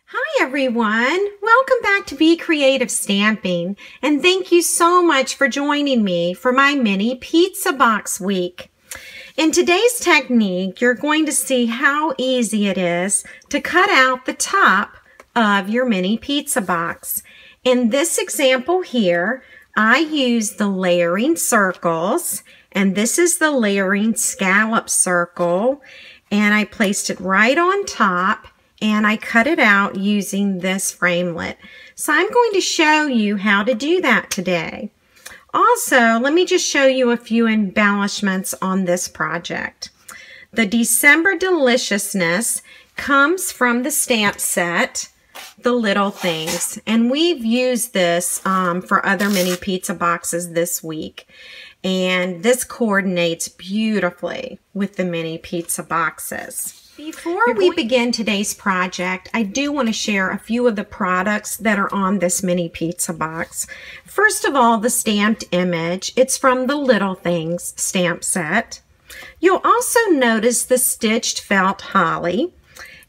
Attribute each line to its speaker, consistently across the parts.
Speaker 1: Hi everyone, welcome back to Be Creative Stamping, and thank you so much for joining me for my mini pizza box week. In today's technique, you're going to see how easy it is to cut out the top of your mini pizza box. In this example here, I used the layering circles, and this is the layering scallop circle, and I placed it right on top. And I cut it out using this framelit. So I'm going to show you how to do that today. Also, let me just show you a few embellishments on this project. The December Deliciousness comes from the stamp set, The Little Things. And we've used this for other mini pizza boxes this week. And this coordinates beautifully with the mini pizza boxes. Before we begin today's project, I do want to share a few of the products that are on this mini pizza box. First of all, the stamped image. It's from the Little Things stamp set. You'll also notice the stitched felt holly,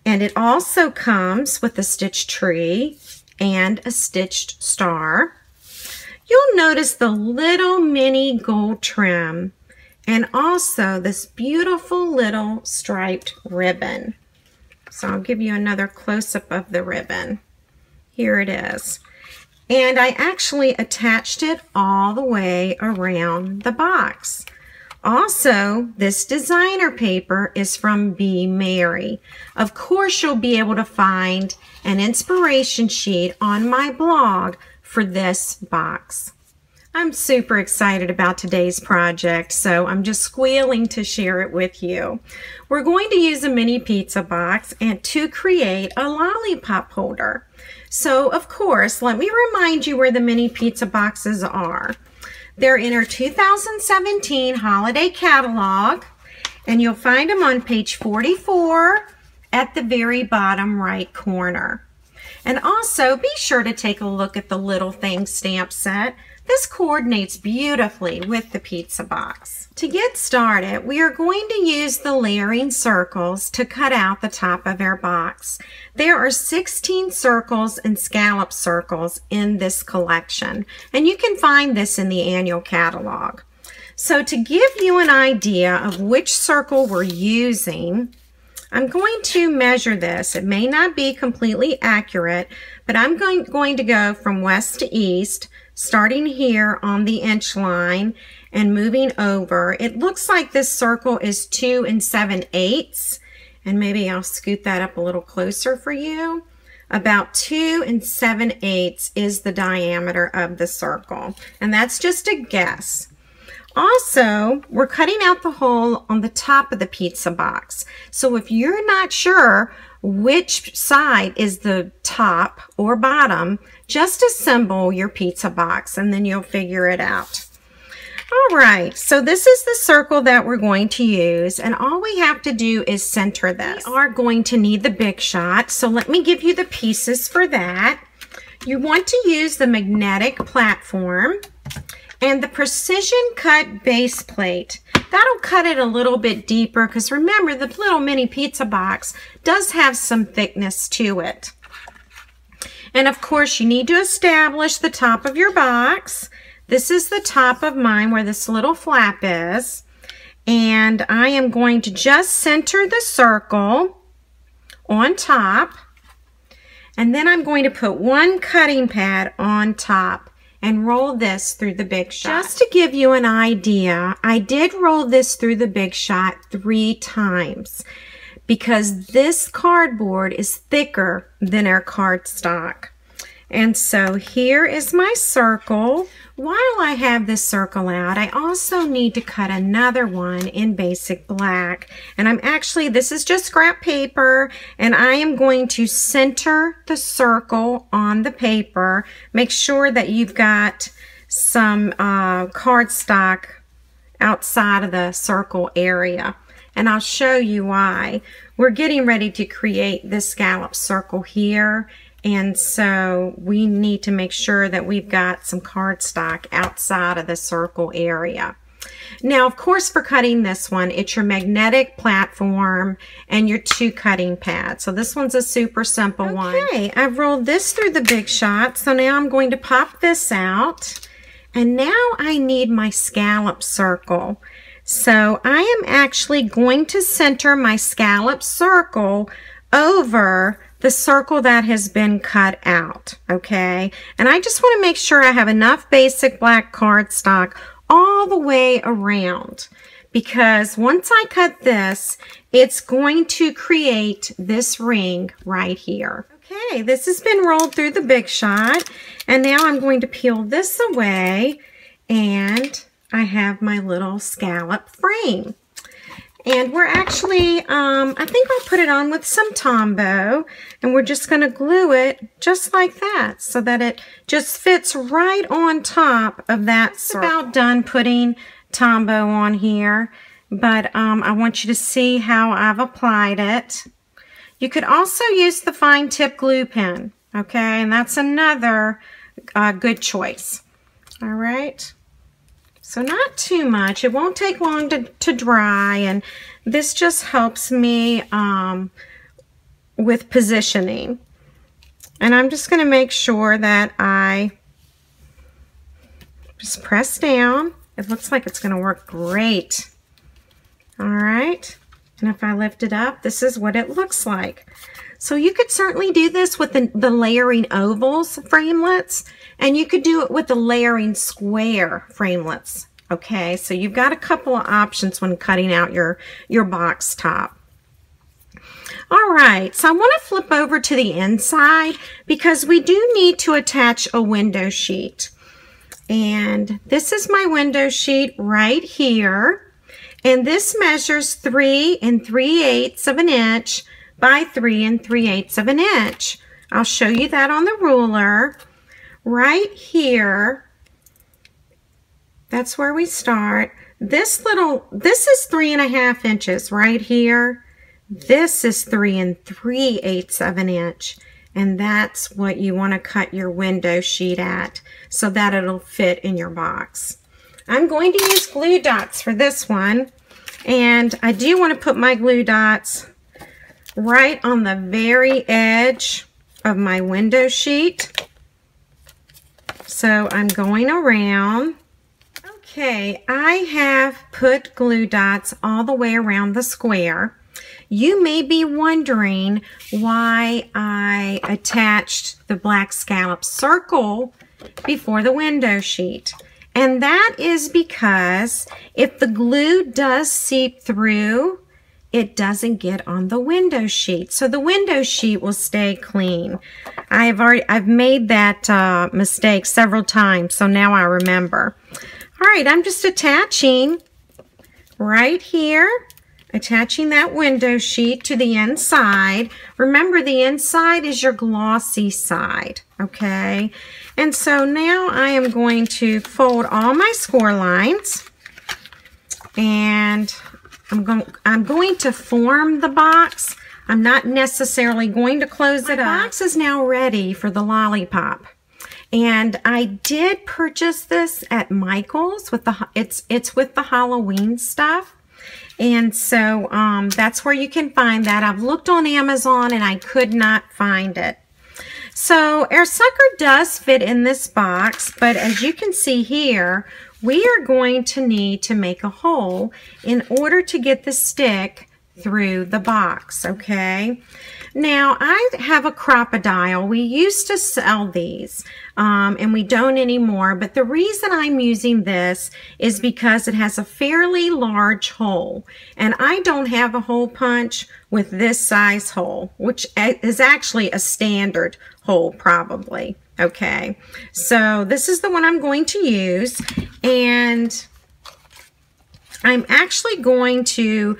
Speaker 1: and it also comes with a stitched tree and a stitched star. You'll notice the little mini gold trim, and also this beautiful little striped ribbon. So I'll give you another close-up of the ribbon. Here it is. And I actually attached it all the way around the box. Also, this designer paper is from Be Merry. Of course, you'll be able to find an inspiration sheet on my blog for this box. I'm super excited about today's project, so I'm just squealing to share it with you. We're going to use a mini pizza box and to create a lollipop holder. So, of course, let me remind you where the mini pizza boxes are. They're in our 2017 holiday catalog, and you'll find them on page 44 at the very bottom right corner. And also, be sure to take a look at the Little Things stamp set. This coordinates beautifully with the pizza box. To get started, we are going to use the layering circles to cut out the top of our box. There are 16 circles and scallop circles in this collection, and you can find this in the annual catalog. So to give you an idea of which circle we're using, I'm going to measure this. It may not be completely accurate, but I'm going to go from west to east, starting here on the inch line and moving over. It looks like this circle is 2 7/8, and maybe I'll scoot that up a little closer for you. About 2 7/8 is the diameter of the circle, and that's just a guess. Also, we're cutting out the hole on the top of the pizza box. So if you're not sure which side is the top or bottom, just assemble your pizza box and then you'll figure it out. All right, so this is the circle that we're going to use, and all we have to do is center this. We are going to need the Big Shot, so let me give you the pieces for that. You want to use the magnetic platform and the precision cut base plate. That'll cut it a little bit deeper because remember, the little mini pizza box does have some thickness to it. And of course, you need to establish the top of your box. This is the top of mine where this little flap is. And I am going to just center the circle on top. And then I'm going to put one cutting pad on top and roll this through the Big Shot. Just to give you an idea, I did roll this through the Big Shot 3 times because this cardboard is thicker than our cardstock. And so here is my circle. While I have this circle out, I also need to cut another one in basic black. And this is just scrap paper, and I am going to center the circle on the paper. Make sure that you've got some cardstock outside of the circle area. And I'll show you why. We're getting ready to create this scallop circle here. And so we need to make sure that we've got some cardstock outside of the circle area. Now, of course, for cutting this one, it's your magnetic platform and your 2 cutting pads. So this one's a super simple one. Okay, I've rolled this through the Big Shot. So now I'm going to pop this out. And now I need my scallop circle. So I am actually going to center my scallop circle over the circle that has been cut out, okay? And I just want to make sure I have enough basic black cardstock all the way around, because once I cut this, it's going to create this ring right here. Okay, this has been rolled through the Big Shot, and now I'm going to peel this away, and I have my little scallop frame. And we're actually, I think I'll put it on with some Tombow, and we're just going to glue it just like that so that it just fits right on top of that circle. About done putting Tombow on here, but I want you to see how I've applied it. You could also use the fine tip glue pen, okay, and that's another good choice. All right. So not too much. It won't take long to dry, and this just helps me with positioning. And I'm just going to make sure that I just press down. It looks like it's going to work great. All right. And if I lift it up, this is what it looks like. So you could certainly do this with the layering ovals framelits, and you could do it with the layering square framelits. Okay, so you've got a couple of options when cutting out your box top. All right, so I want to flip over to the inside because we do need to attach a window sheet. And this is my window sheet right here. And this measures 3 3/8 of an inch by 3 3/8 of an inch. I'll show you that on the ruler. Right here, that's where we start. This is 3 1/2 inches right here. This is 3 3/8 of an inch. And that's what you want to cut your window sheet at so that it'll fit in your box. I'm going to use glue dots for this one. And I do want to put my glue dots right on the very edge of my window sheet. So I'm going around. Okay, I have put glue dots all the way around the square. You may be wondering why I attached the black scallop circle before the window sheet. And that is because if the glue does seep through, it doesn't get on the window sheet. So the window sheet will stay clean. I've made that mistake several times, so now I remember. All right, I'm just attaching right here, attaching that window sheet to the inside. Remember, the inside is your glossy side, okay? And so now I am going to fold all my score lines, and I'm going to form the box. I'm not necessarily going to close it up. My box is now ready for the lollipop. And I did purchase this at Michael's with it's with the Halloween stuff. And so that's where you can find that. I've looked on Amazon and I could not find it. So our sucker does fit in this box, but as you can see here, we are going to need to make a hole in order to get the stick through the box, okay? Now, I have a crocodile. We used to sell these, and we don't anymore, but the reason I'm using this is because it has a fairly large hole, and I don't have a hole punch with this size hole, which is actually a standard hole probably, okay? So this is the one I'm going to use, and I'm actually going to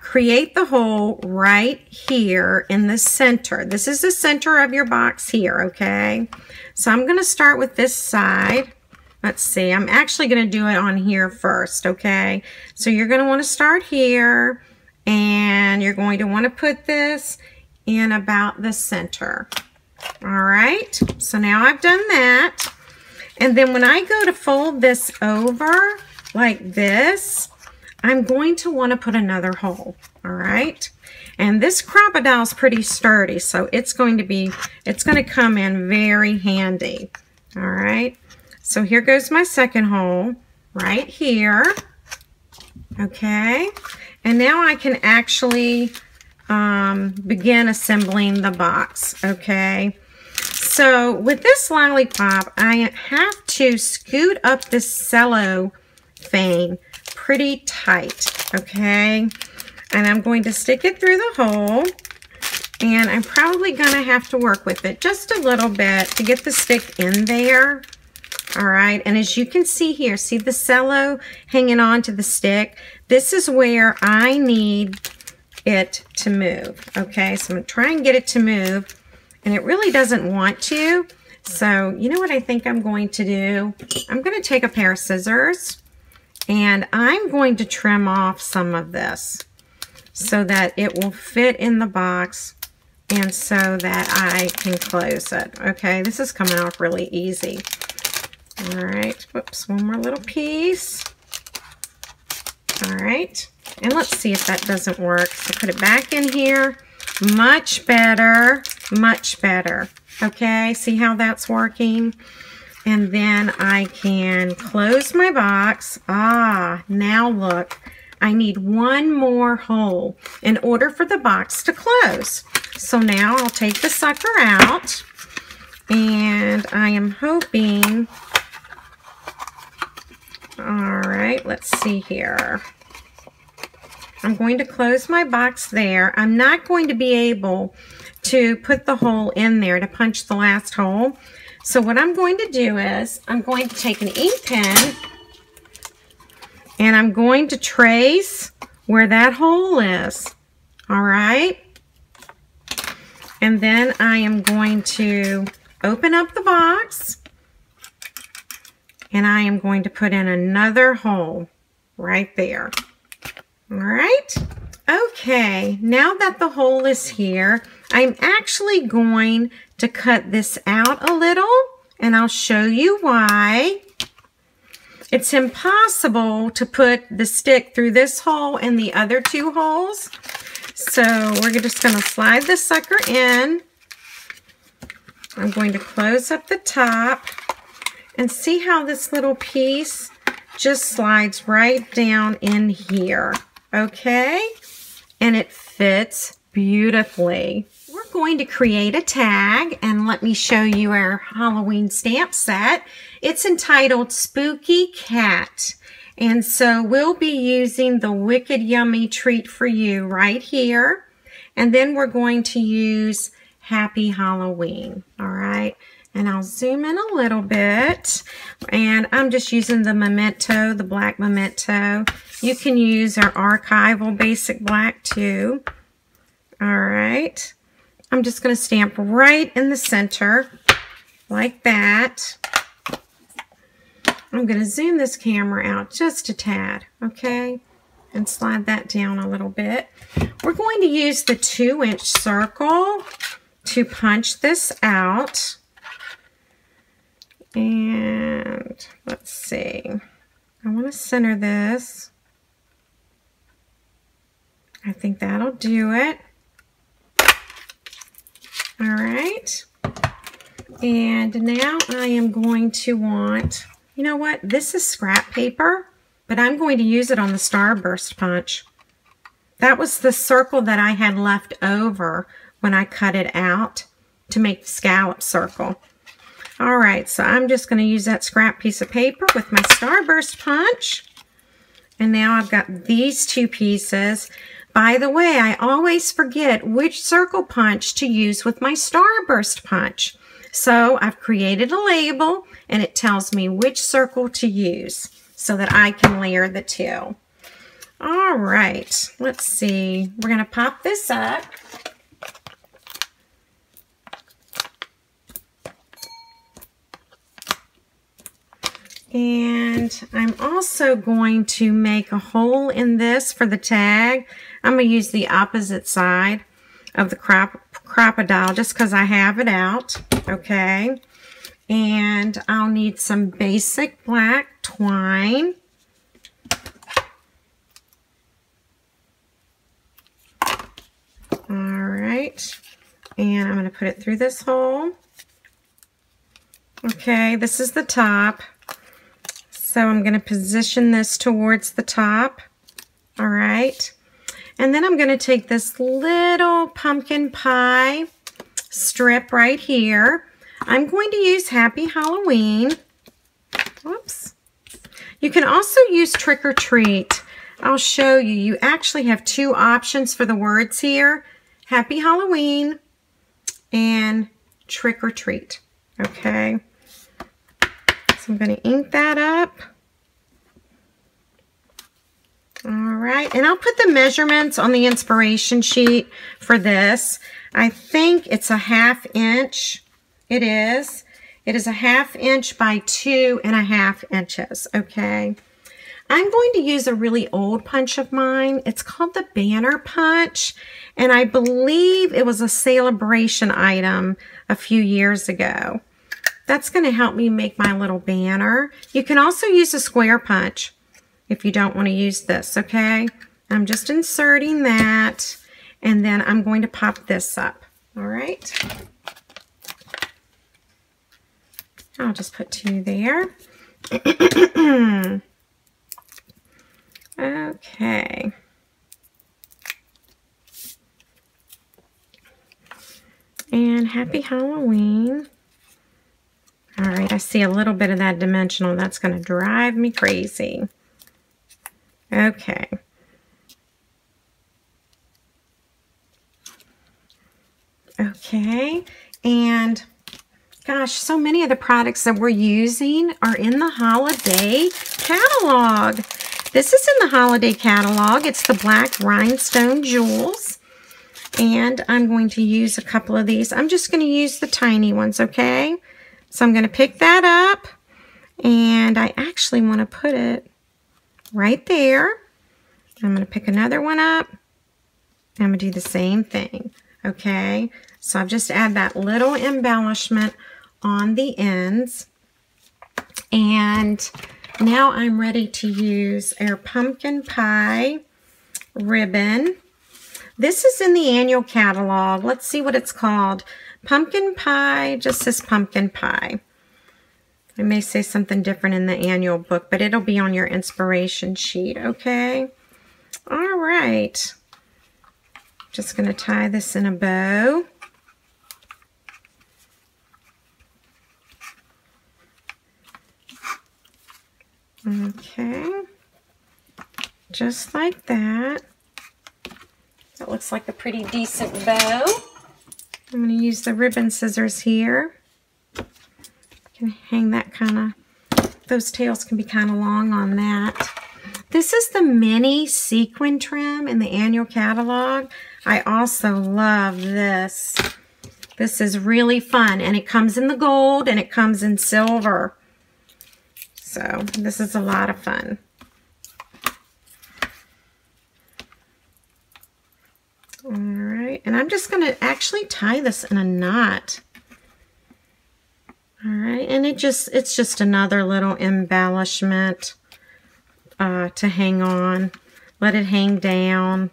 Speaker 1: create the hole right here in the center. This is the center of your box here, okay? So I'm going to start with this side. Let's see, I'm actually going to do it on here first, okay? So you're going to want to start here, and you're going to want to put this in about the center. All right, so now I've done that. And then when I go to fold this over, like this, I'm going to want to put another hole, all right? And this crocodile is pretty sturdy, so it's going to come in very handy, all right? So here goes my second hole right here, okay? And now I can actually begin assembling the box, okay? So with this lollipop, I have to scoot up this cellophane pretty tight, okay? And I'm going to stick it through the hole, and I'm probably going to have to work with it just a little bit to get the stick in there. All right, and as you can see here, see the cello hanging on to the stick? This is where I need it to move, okay? So I'm going to try and get it to move, and it really doesn't want to. So you know what I think I'm going to do? I'm going to take a pair of scissors, and I'm going to trim off some of this so that it will fit in the box and so that I can close it, okay? This is coming off really easy. All right, whoops, one more little piece. All right, and let's see if that doesn't work. So put it back in here. Much better, much better. Okay, see how that's working? And then I can close my box. Ah, now look, I need one more hole in order for the box to close. So now I'll take the sucker out, and I am hoping... All right, let's see here. I'm going to close my box there. I'm not going to be able to put the hole in there to punch the last hole. So what I'm going to do is I'm going to take an ink pen, and I'm going to trace where that hole is. All right. And then I am going to open up the box, and I am going to put in another hole right there. All right. Okay, now that the hole is here, I'm actually going to cut this out a little, and I'll show you why. It's impossible to put the stick through this hole and the other two holes. So we're just going to slide the sucker in. I'm going to close up the top. And see how this little piece just slides right down in here, okay? And it fits beautifully. We're going to create a tag, and let me show you our Halloween stamp set. It's entitled Spooky Cat. And so we'll be using the Wicked Yummy Treat for You right here. And then we're going to use Happy Halloween, all right? And I'll zoom in a little bit, and I'm just using the Memento, the black Memento. You can use our archival basic black too. All right. I'm just going to stamp right in the center like that. I'm going to zoom this camera out just a tad, okay? And slide that down a little bit. We're going to use the 2-inch circle to punch this out. And let's see, I want to center this. I think that'll do it. All right. And now I am going to want, you know what? This is scrap paper, but I'm going to use it on the starburst punch. That was the circle that I had left over when I cut it out to make the scallop circle. All right, so I'm just going to use that scrap piece of paper with my starburst punch. And now I've got these two pieces. By the way, I always forget which circle punch to use with my starburst punch. So I've created a label, and it tells me which circle to use so that I can layer the two. All right, let's see. We're going to pop this up. And I'm also going to make a hole in this for the tag. I'm going to use the opposite side of the crocodile just because I have it out, okay? And I'll need some basic black twine, right. And I'm going to put it through this hole. Okay, this is the top. So I'm going to position this towards the top. All right. And then I'm going to take this little pumpkin pie strip right here. I'm going to use Happy Halloween. Whoops. You can also use Trick or Treat. I'll show you. You actually have two options for the words here. Happy Halloween and Trick or Treat. Okay. So I'm going to ink that up. All right, and I'll put the measurements on the inspiration sheet for this. I think it's a 1/2 inch. It is. It is a 1/2 inch by 2.5 inches, okay? I'm going to use a really old punch of mine. It's called the Banner Punch, and I believe it was a celebration item a few years ago. That's going to help me make my little banner. You can also use a square punch if you don't want to use this, okay? I'm just inserting that, and then I'm going to pop this up, all right? I'll just put 2 there. Okay. And Happy Halloween. All right, I see a little bit of that dimensional. That's going to drive me crazy. Okay. Okay, and gosh, so many of the products that we're using are in the holiday catalog. This is in the holiday catalog. It's the Black Rhinestone Jewels, and I'm going to use a couple of these. I'm just going to use the tiny ones, okay? So I'm going to pick that up, and I actually want to put it right there. I'm going to pick another one up. I'm going to do the same thing, okay? So I'll just add that little embellishment on the ends. And now I'm ready to use our pumpkin pie ribbon. This is in the annual catalog. Let's see what it's called. Pumpkin pie, just says pumpkin pie. It may say something different in the annual book, but it'll be on your inspiration sheet, okay? All right. Just going to tie this in a bow. Okay. Just like that. That looks like a pretty decent bow. I'm going to use the ribbon scissors here. Can hang that kind of, those tails can be kind of long on that. This is the mini sequin trim in the annual catalog. I also love this. This is really fun, and it comes in the gold and it comes in silver. So this is a lot of fun. All right, and I'm just going to actually tie this in a knot. All right, and it's just another little embellishment to hang on. Let it hang down.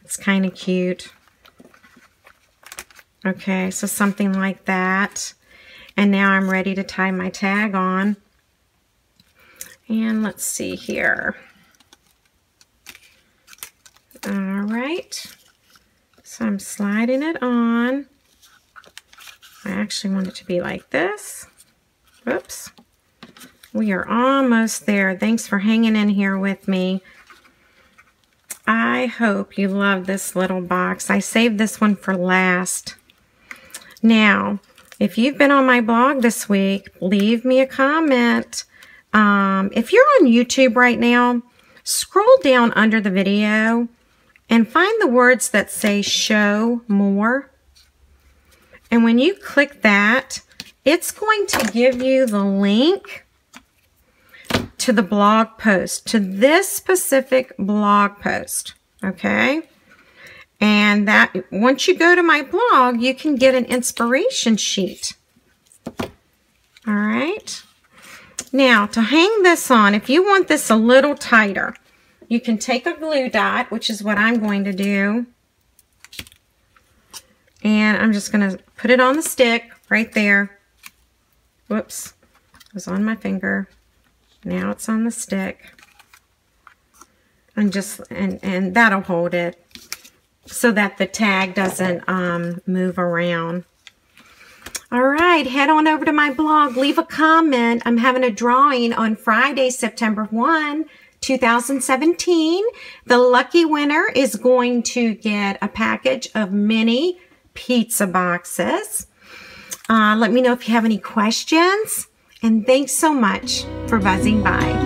Speaker 1: It's kind of cute. Okay, so something like that. And now I'm ready to tie my tag on. And let's see here. All right. So I'm sliding it on. I actually want it to be like this. Whoops. We are almost there. Thanks for hanging in here with me. I hope you love this little box. I saved this one for last. Now, if you've been on my blog this week, leave me a comment. If you're on YouTube right now, scroll down under the video and find the words that say show more. And when you click that, it's going to give you the link to the blog post, to this specific blog post, okay? And that once you go to my blog, you can get an inspiration sheet. All right. Now, to hang this on, if you want this a little tighter, you can take a glue dot, which is what I'm going to do, And I'm just going to put it on the stick right there. Whoops. It was on my finger. Now it's on the stick. And that'll hold it so that the tag doesn't move around. All right, head on over to my blog. Leave a comment. I'm having a drawing on Friday, September 1, 2017. The lucky winner is going to get a package of mini pizza boxes. Let me know if you have any questions. And thanks so much for buzzing by.